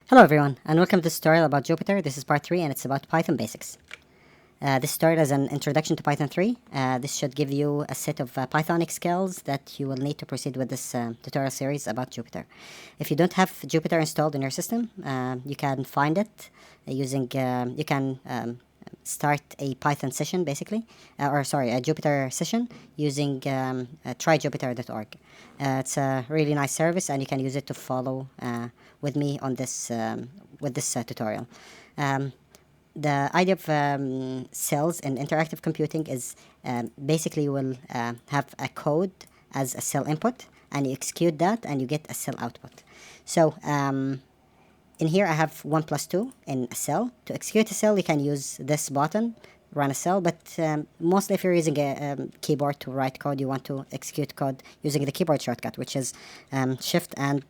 Hello everyone, and welcome to this tutorial about Jupyter. This is part 3 and it's about Python basics. This tutorial is an introduction to Python 3. This should give you a set of Pythonic skills that you will need to proceed with this tutorial series about Jupyter. If you don't have Jupyter installed in your system, you can find it using, you can start a Python session basically, a Jupyter session using tryjupyter.org. It's a really nice service and you can use it to follow with me on this tutorial. The idea of cells in interactive computing is basically you will have a code as a cell input and you execute that and you get a cell output. So in here I have 1 plus 2 in a cell. To execute a cell you can use this button, run a cell, but mostly if you're using a keyboard to write code, you want to execute code using the keyboard shortcut, which is shift and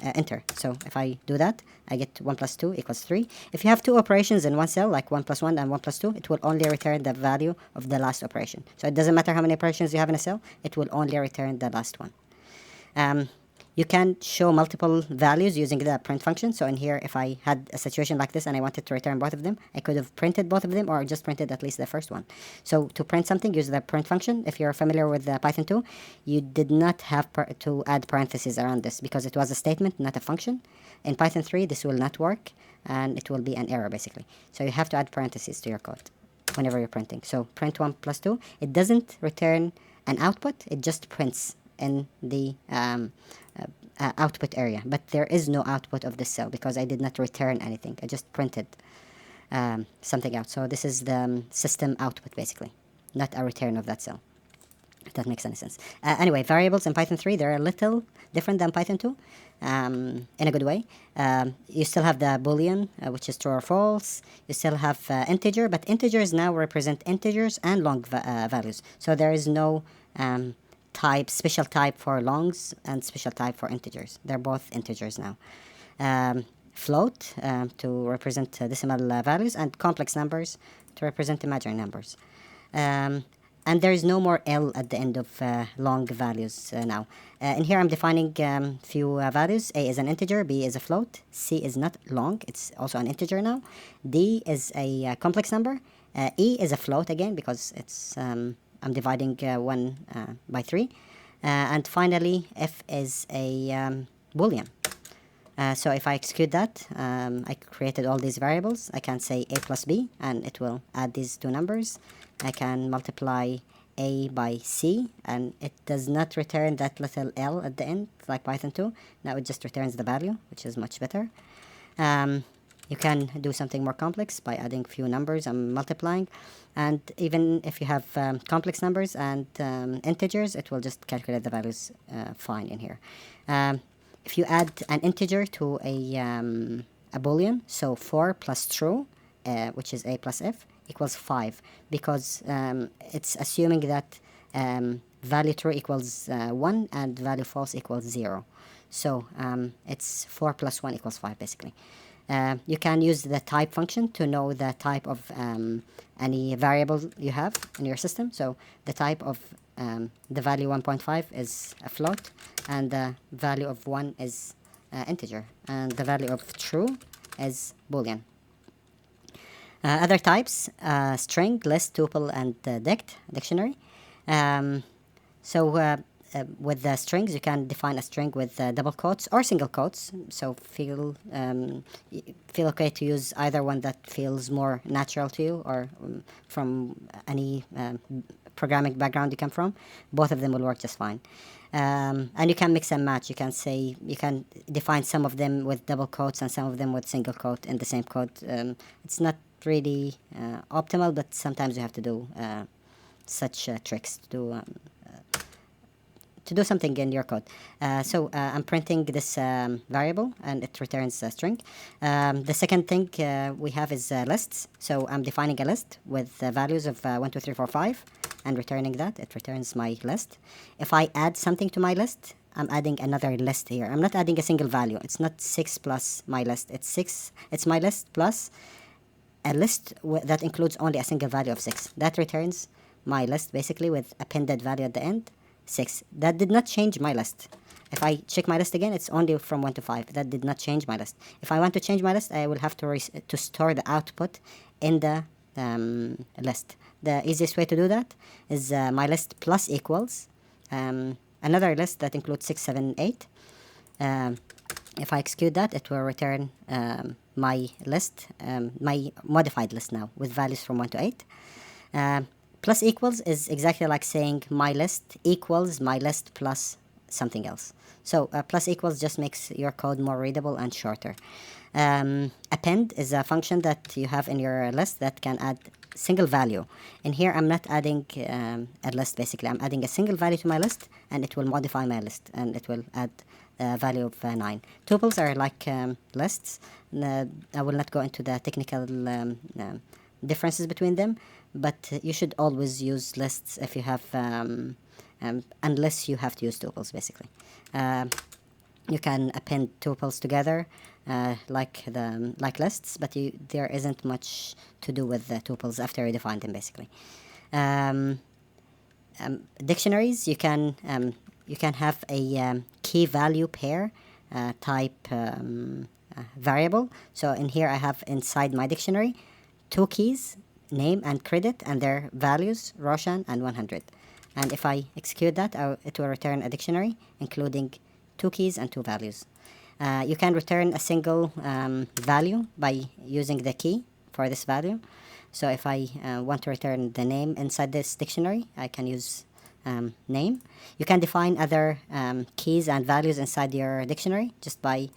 enter. So if I do that, I get 1 plus 2 equals 3. If you have two operations in one cell, like 1 plus 1 and 1 plus 2, it will only return the value of the last operation. So it doesn't matter how many operations you have in a cell, it will only return the last one. You can show multiple values using the print function. So in here, if I had a situation like this and I wanted to return both of them, I could have printed both of them or just printed at least the first one. So to print something, use the print function. If you're familiar with Python 2, you did not have to add parentheses around this because it was a statement, not a function. In Python 3, this will not work and it will be an error basically. So you have to add parentheses to your code whenever you're printing. So print 1 plus 2, it doesn't return an output, it just prints in the output area, but there is no output of this cell because I did not return anything. I just printed something out. So this is the system output basically, not a return of that cell, if that makes any sense. Anyway, variables in Python 3, they're a little different than Python 2 in a good way. You still have the Boolean, which is true or false. You still have integer, but integers now represent integers and long values. So there is no special type for longs and special type for integers. They're both integers now. Float to represent decimal values, and complex numbers to represent imaginary numbers. And there is no more L at the end of long values now. In here I'm defining few values. A is an integer, B is a float, C is not long, it's also an integer now, D is a complex number, E is a float again because it's I'm dividing 1 by 3. And finally, F is a Boolean. So if I execute that, I created all these variables. I can say A plus B, and it will add these two numbers. I can multiply A by C, and it does not return that little L at the end, like Python 2. Now it just returns the value, which is much better. You can do something more complex by adding few numbers and multiplying. And even if you have complex numbers and integers, it will just calculate the values fine in here. If you add an integer to a Boolean, so 4 plus true, which is A plus F, equals 5, because it's assuming that value true equals 1 and value false equals 0. So it's 4 plus 1 equals 5 basically. You can use the type function to know the type of any variable you have in your system. So the type of the value 1.5 is a float, and the value of 1 is integer, and the value of true is Boolean. Other types, string, list, tuple, and dictionary. With the strings, you can define a string with double quotes or single quotes. So feel okay to use either one that feels more natural to you, or from any programming background you come from. Both of them will work just fine. And you can mix and match. You can define some of them with double quotes and some of them with single quote in the same code. It's not really optimal, but sometimes you have to do such tricks to do something in your code. I'm printing this variable and it returns a string. The second thing we have is lists. So I'm defining a list with values of 1, 2, 3, 4, 5 and returning that. It returns my list. If I add something to my list, I'm adding another list here. I'm not adding a single value. It's not 6 plus my list. It's my list plus a list that includes only a single value of 6. That returns my list basically with appended value at the end, 6. That did not change my list. If I check my list again, it's only from 1 to 5. That did not change my list. If I want to change my list, I will have to store the output in the list. The easiest way to do that is my list plus equals another list that includes 6, 7, 8. If I execute that, it will return my list, my modified list now, with values from 1 to 8. Plus equals is exactly like saying my list equals my list plus something else. So plus equals just makes your code more readable and shorter. Append is a function that you have in your list that can add single value. In here, I'm not adding a list, basically. I'm adding a single value to my list, and it will modify my list, and it will add a value of 9. Tuples are like lists. I will not go into the technical differences between them, but you should always use lists if you have, unless you have to use tuples, basically. You can append tuples together like lists, but there isn't much to do with the tuples after you define them, basically. Dictionaries, you can have a key value pair type variable. So in here I have inside my dictionary 2 keys, name and credit, and their values, Roshan and 100. And if I execute that, it will return a dictionary including 2 keys and 2 values. You can return a single value by using the key for this value. So if I want to return the name inside this dictionary, I can use name. You can define other keys and values inside your dictionary just by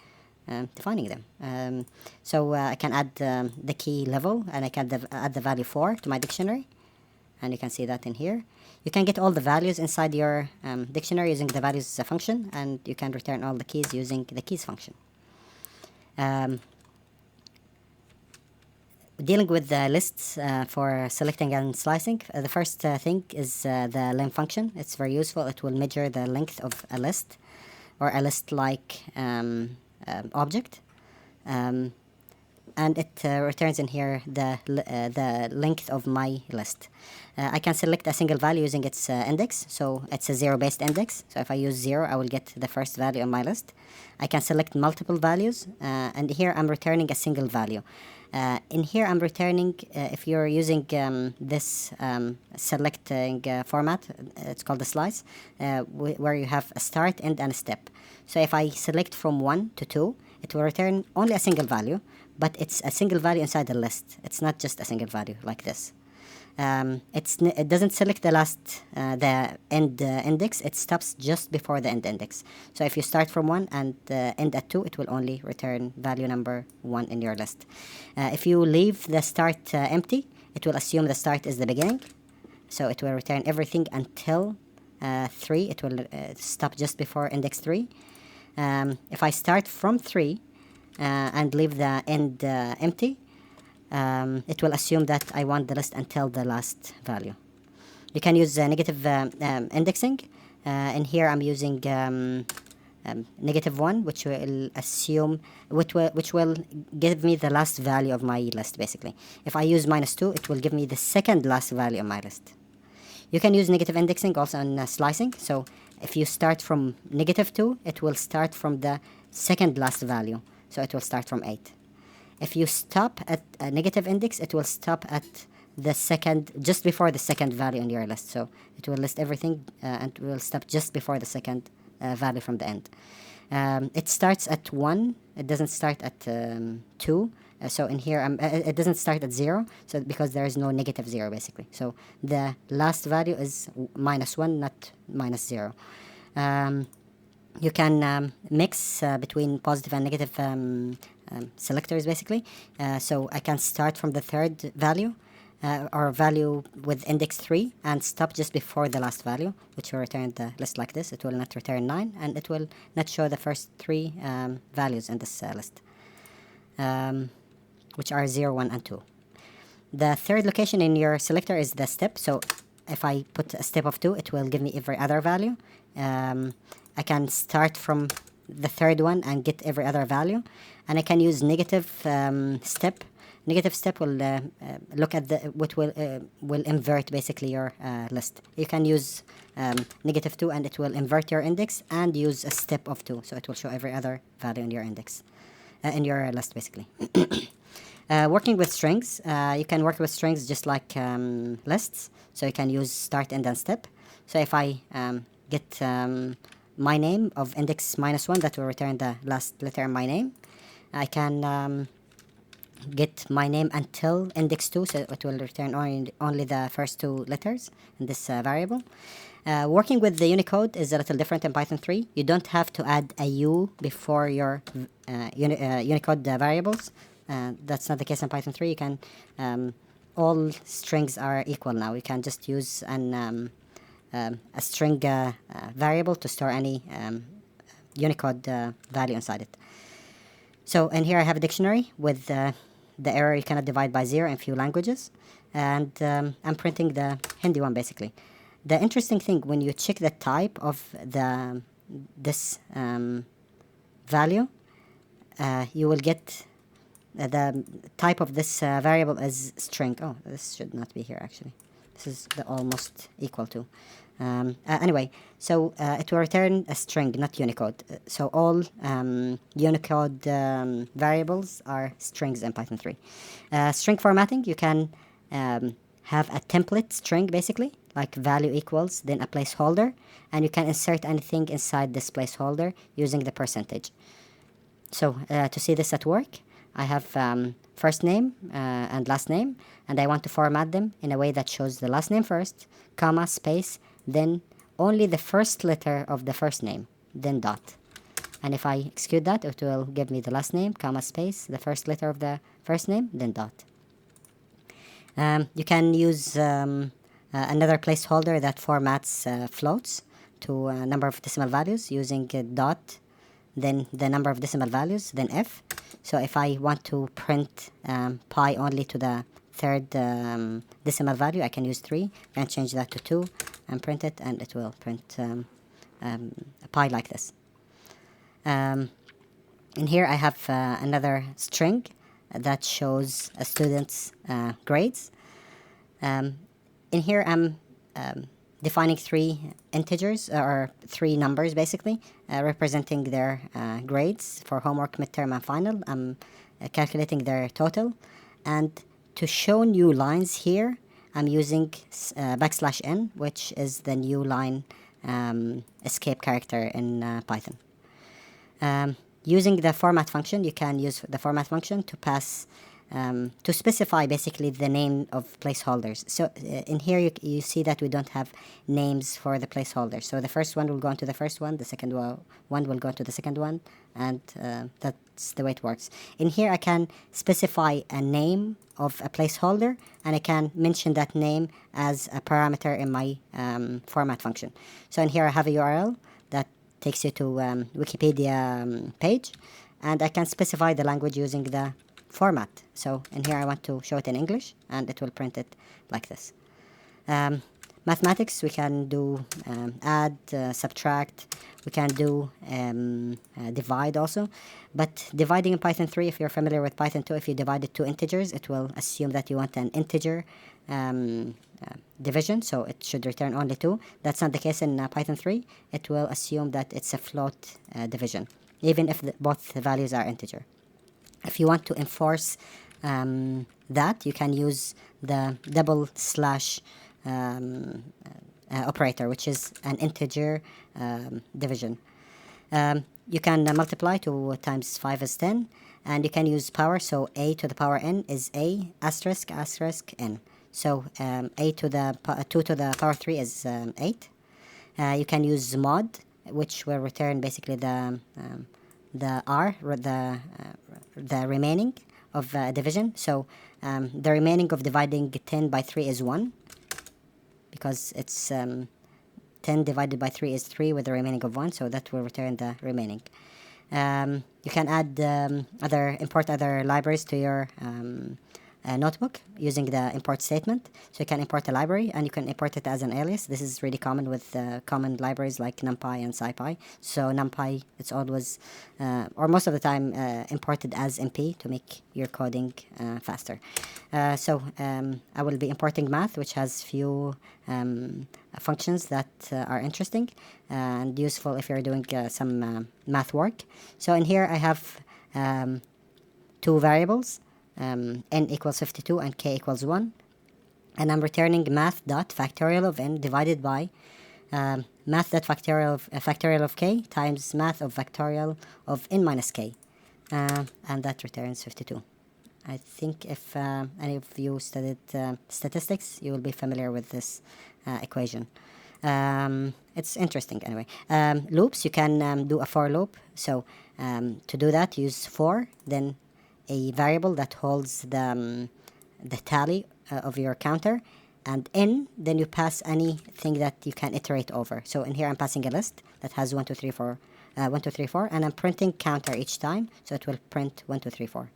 defining them. So I can add the key level, and I can add the value 4 to my dictionary, and you can see that in here. You can get all the values inside your dictionary using the values function, and you can return all the keys using the keys function. Dealing with the lists for selecting and slicing, the first thing is the lim function. It's very useful. It will measure the length of a list or a list-like object. And it returns in here the length of my list. I can select a single value using its index, so it's a 0-based index. So if I use 0, I will get the first value on my list. I can select multiple values, and here I'm returning a single value. In here I'm returning, if you're using this selecting format, it's called the slice, where you have a start, end, and a step. So if I select from 1 to 2, it will return only a single value, but it's a single value inside the list. It's not just a single value like this. It doesn't select the last, the end index. It stops just before the end index. So if you start from 1 and end at 2, it will only return value number 1 in your list. If you leave the start empty, it will assume the start is the beginning. So it will return everything until 3. It will stop just before index 3. If I start from 3 and leave the end empty, it will assume that I want the list until the last value. You can use negative indexing. In here I'm using -1, which will assume, which will give me the last value of my list, basically. If I use -2, it will give me the second last value of my list. You can use negative indexing also on slicing. So if you start from -2, it will start from the second last value. So it will start from 8. If you stop at a negative index, it will stop at the second, just before the second value in your list. So it will list everything and will stop just before the second value from the end. It starts at 1. It doesn't start at 2. So in here, it doesn't start at 0, so because there is no -0, basically. So the last value is -1, not -0. You can mix between positive and negative selectors, basically. So I can start from the third value, or value with index 3, and stop just before the last value, which will return the list like this. It will not return 9, and it will not show the first 3 values in this list, which are 0, 1, and 2. The third location in your selector is the step. So if I put a step of 2, it will give me every other value. I can start from the third one and get every other value. And I can use negative step Negative step will look at the what will invert basically your list. You can use -2 and it will invert your index and use a step of 2, so it will show every other value in your index, in your list basically. Working with strings, you can work with strings just like lists. So you can use start, end, and step. So if I get my name of index -1, that will return the last letter in my name. I can get my name until index 2, so it will return only the first 2 letters in this variable. Working with the Unicode is a little different in Python 3. You don't have to add a U before your Unicode variables. That's not the case in Python 3. You can all strings are equal now. You can just use a string variable to store any Unicode value inside it. So in here I have a dictionary with the error you cannot divide by 0 in few languages, and I'm printing the Hindi one basically. The interesting thing, when you check the type of this value, you will get the type of this variable is string. Oh, this should not be here actually. This is the almost equal to. Anyway, so it will return a string, not Unicode. So all Unicode variables are strings in Python 3. String formatting, you can have a template string basically, like value equals, then a placeholder, and you can insert anything inside this placeholder using the percentage. So to see this at work, I have first name and last name, and I want to format them in a way that shows the last name first, comma, space, then only the first letter of the first name, then dot. And if I execute that, it will give me the last name, comma, space, the first letter of the first name, then dot. You can use another placeholder that formats floats to a number of decimal values using dot, then the number of decimal values, then f. So if I want to print pi only to the third decimal value, I can use 3 and change that to 2 and print it, and it will print a pi like this. In here I have another string that shows a student's grades. In here I'm defining 3 integers, or 3 numbers basically, representing their grades for homework, midterm, and final. I'm calculating their total, and to show new lines here, I'm using \n, which is the new line escape character in Python. Using the format function, you can use the format function to pass to specify basically the name of placeholders. So in here you see that we don't have names for the placeholders. So the first one will go into the first one, the second one will go into the second one, and that's the way it works. In here I can specify a name of a placeholder, and I can mention that name as a parameter in my format function. So in here I have a URL that takes you to Wikipedia page, and I can specify the language using the format. So in here I want to show it in English, and it will print it like this. Mathematics, we can do add, subtract, we can do divide also. But dividing in Python 3, if you're familiar with Python 2, if you divide it to integers, it will assume that you want an integer division, so it should return only 2. That's not the case in Python 3. It will assume that it's a float division, even if both values are integer. If you want to enforce that, you can use the double slash operator, which is an integer division. You can multiply 2 times 5 is 10, and you can use power, so a to the power n is a asterisk asterisk n. So a to the 2 to the power 3 is 8. You can use mod, which will return basically the r, the remaining of division. So the remaining of dividing 10 by 3 is 1, because it's 10 divided by 3 is 3 with the remaining of 1, so that will return the remaining. You can add import other libraries to your notebook using the import statement. So you can import a library and you can import it as an alias. This is really common with common libraries like NumPy and SciPy. So NumPy, it's always, or most of the time, imported as MP to make your coding faster. I will be importing math, which has few functions that are interesting and useful if you're doing some math work. So in here I have two variables, n equals 52 and k equals 1, and I'm returning math dot factorial of n divided by math dot factorial of k times math of factorial of n minus k, and that returns 52. I think if any of you studied statistics, you will be familiar with this equation. It's interesting anyway. Loops, you can do a for loop. So to do that, use for, then a variable that holds the tally of your counter, and n, then you pass anything that you can iterate over. So in here I'm passing a list that has 1, 2, 3, 4, 1, 2, 3, 4, and I'm printing counter each time, so it will print 1, 2, 3, 4.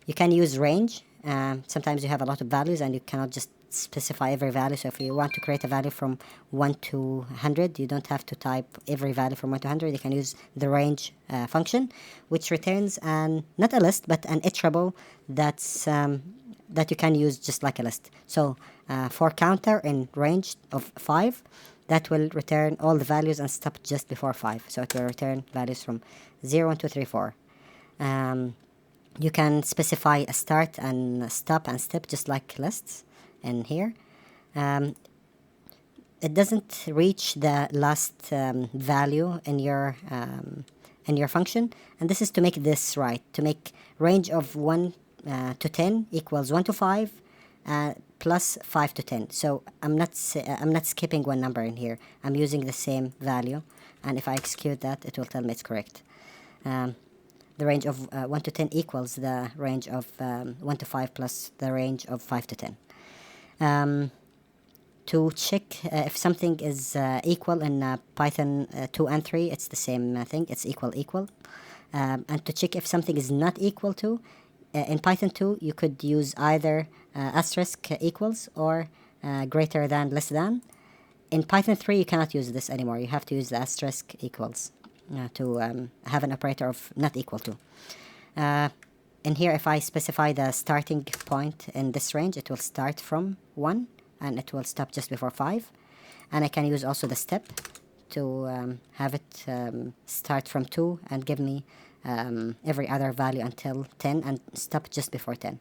You can use range. Sometimes you have a lot of values and you cannot just specify every value. So if you want to create a value from 1 to 100, you don't have to type every value from 1 to 100. You can use the range function, which returns not a list, but an iterable that you can use just like a list. So for counter in range of 5, that will return all the values and stop just before 5. So it will return values from 0, 1, 2, 3, 4. You can specify a start and stop and step just like lists in here. It doesn't reach the last value in your function, and this is to make this right, to make range of 1 to 10 equals 1 to 5 plus 5 to 10. So I'm not skipping one number in here. I'm using the same value, and if I execute that, it will tell me it's correct. The range of 1 to 10 equals the range of 1 to 5 plus the range of 5 to 10. To check if something is equal in Python 2 and 3, it's the same thing. It's equal. And to check if something is not equal to, in Python 2, you could use either asterisk equals or greater than, less than. In Python 3, you cannot use this anymore. You have to use the asterisk equals to have an operator of not equal to. In here, if I specify the starting point in this range, it will start from 1 and it will stop just before 5. And I can use also the step to have it start from 2 and give me every other value until 10 and stop just before 10.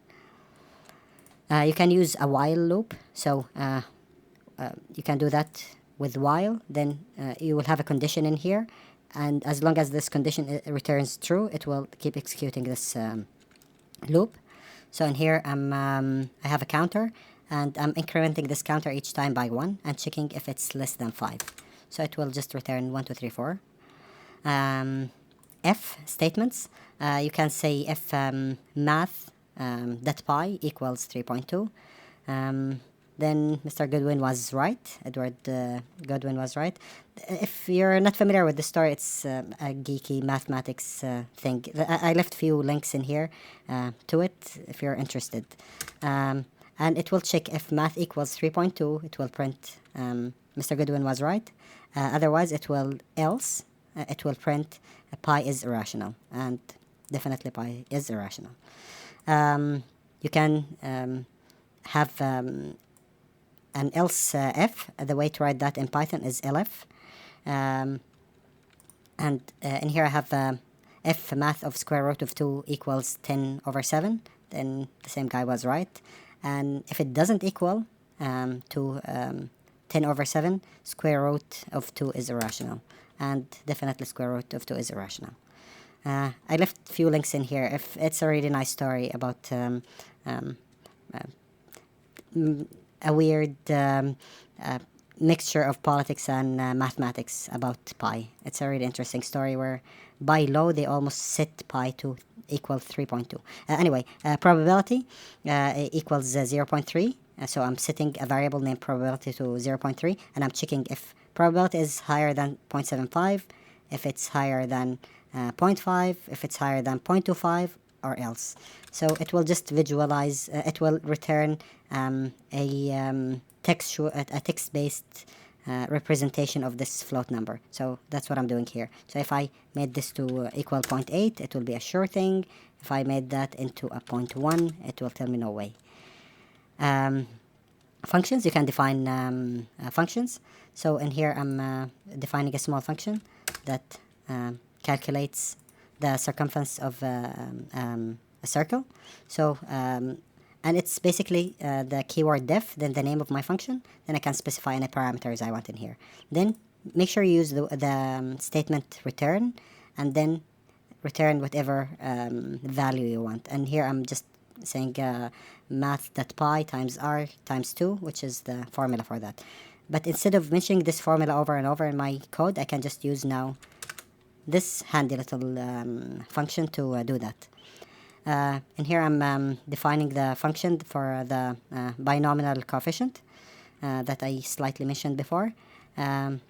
You can use a while loop. So you can do that with while. Then you will have a condition in here. And as long as this condition returns true, it will keep executing this loop. So in here, I have a counter, and I'm incrementing this counter each time by 1 and checking if it's less than 5. So it will just return 1, 2, 3, 4. F statements. You can say if math .py equals 3.2. Then Mr. Goodwin was right. Edward Goodwin was right. If you're not familiar with the story, it's a geeky mathematics thing. I left few links in here to it if you're interested. And it will check if math equals 3.2. It will print Mr. Goodwin was right. Otherwise, it will print pi is irrational. And definitely pi is irrational. You can have an else f. The way to write that in Python is elif. And in here I have f math of square root of 2 equals 10 over 7. Then the same guy was right. And if it doesn't equal to 10 over 7, square root of 2 is irrational. And definitely square root of 2 is irrational. I left a few links in here. If it's a really nice story about a weird mixture of politics and mathematics about pi. It's a really interesting story where by law they almost set pi to equal 3.2. Anyway, probability equals 0.3. So I'm setting a variable named probability to 0.3, and I'm checking if probability is higher than 0.75, if it's higher than 0.5, if it's higher than 0.25, or else. So it will just visualize, it will return a text-based representation of this float number. So that's what I'm doing here. So if I made this to equal 0.8, it will be a sure thing. If I made that into a 0.1, it will tell me no way. Functions, you can define functions. So in here I'm defining a small function that calculates the circumference of a circle. So and it's basically the keyword def, then the name of my function. Then I can specify any parameters I want in here. Then make sure you use the statement return, and then return whatever value you want. And here I'm just saying math.py times r times 2, which is the formula for that. But instead of mentioning this formula over and over in my code, I can just use now this handy little function to do that. And here I'm defining the function for the binomial coefficient that I slightly mentioned before. And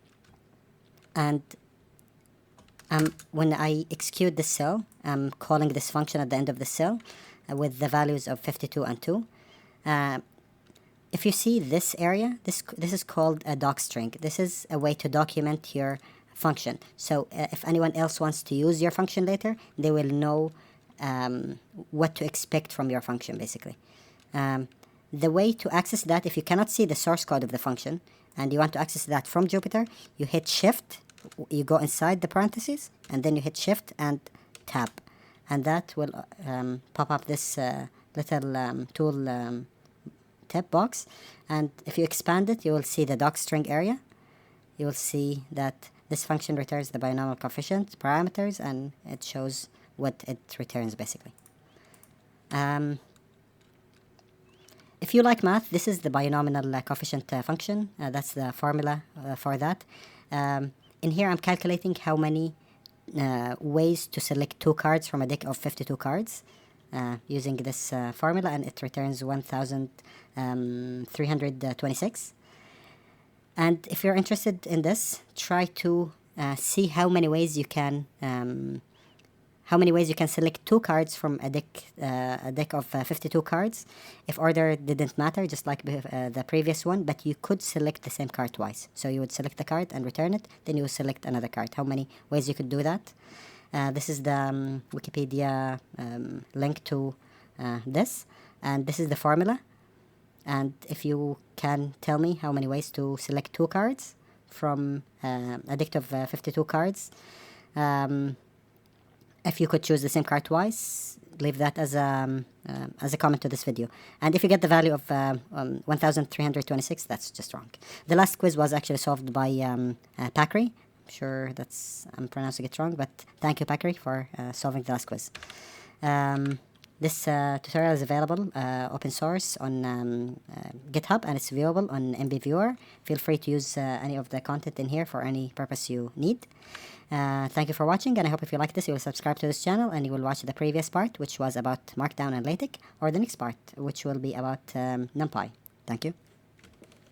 when I execute this cell, I'm calling this function at the end of the cell with the values of 52 and 2. If you see this area, this is called a docstring. This is a way to document your function. So if anyone else wants to use your function later, they will know what to expect from your function, basically. The way to access that, if you cannot see the source code of the function and you want to access that from Jupyter, you hit Shift, you go inside the parentheses, and then you hit Shift and Tab. And that will pop up this little tool tab box. And if you expand it, you will see the docstring area. You will see that this function returns the binomial coefficient parameters, and it shows what it returns, basically. If you like math, this is the binomial coefficient function. That's the formula for that. In here, I'm calculating how many ways to select 2 cards from a deck of 52 cards using this formula, and it returns 1,326. And if you're interested in this, try to see how many ways you can select 2 cards from a deck of 52 cards. If order didn't matter, just like the previous one, but you could select the same card twice. So you would select the card and return it, then you would select another card. How many ways you could do that? This is the Wikipedia link to this, and this is the formula. And if you can tell me how many ways to select 2 cards from a deck of 52 cards, if you could choose the same card twice, leave that as a comment to this video. And if you get the value of 1,326, that's just wrong. The last quiz was actually solved by Packery. I'm sure I'm pronouncing it wrong, but thank you, Packery, for solving the last quiz. This tutorial is available open source on GitHub, and it's viewable on MBViewer. Feel free to use any of the content in here for any purpose you need. Thank you for watching, and I hope if you like this, you will subscribe to this channel, and you will watch the previous part, which was about Markdown and LaTeX, or the next part, which will be about NumPy. Thank you.